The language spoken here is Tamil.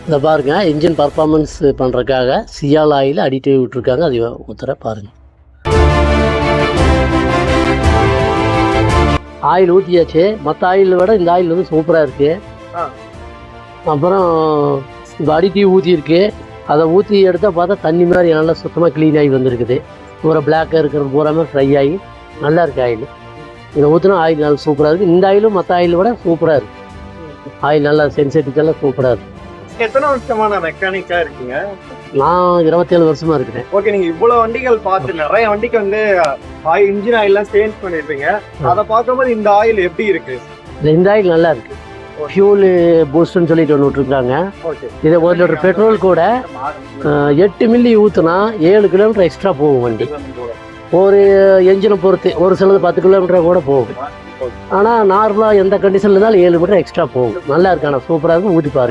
இந்த பாருங்க இன்ஜின் பர்ஃபார்மன்ஸ் பண்ணுறதுக்காக சியால் ஆயில் அடிட்டிவ் விட்டுருக்காங்க. அது ஊற்றுற பாருங்கள். ஆயில் ஊற்றியாச்சு. மற்ற ஆயில் விட இந்த ஆயில் வந்து சூப்பராக இருக்குது. அப்புறம் இந்த அடிட்டிவ் ஊற்றிருக்கு. அதை ஊற்றி எடுத்தால் பார்த்தா தண்ணி மாதிரி நல்லா சுத்தமாக க்ளீன் ஆகி வந்துருக்குது. பூரா பிளாக்காக இருக்கிறது பூராமே ஃப்ரை ஆகி நல்லா இருக்குது ஆயில். இதை ஊற்றினா ஆயில் நல்லா சூப்பராக இருக்குது. இந்த ஆயிலும் மற்ற ஆயில் விட சூப்பராக இருக்குது. ஆயில் நல்லா சென்சிட்டிவெல்லாம் சூப்பராக இருக்குது. எத்தனை வருஷமான மெக்கானிக்கா இருக்கீங்க? நான் 27 வருஷமா இருக்கிறேன். ஓகே, நீங்க இவ்வளவு வண்டிகள் பார்த்து நிறைய வண்டிக்கு வந்து இன்ஜின் ஆயில் எல்லாம் சேஞ்ச் பண்ணிருப்பீங்க. அதை பார்க்கும்போது இந்த ஆயில் எப்படி இருக்கு? இந்த ஆயில் நல்லா இருக்கு. ஃபியூல் பூஸ்ட்னு சொல்லிட்டு ஒன்று விட்டுருக்காங்க. இதை 1 லிட்டர் பெட்ரோல் கூட 8 மில்லி ஊற்றுனா 7 கிலோமீட்டர் எக்ஸ்ட்ரா போகும் வண்டி. ஒரு என்ஜினை பொறுத்து ஒரு சிலது 10 கிலோமீட்டர் கூட போகும். ஆனால் நார்மலாக எந்த கண்டிஷனில் இருந்தாலும் 7 மீட்டர் எக்ஸ்ட்ரா போகும். நல்லா இருக்கு. ஆனால் சூப்பராக இருக்கும். ஊற்றி பாருங்க.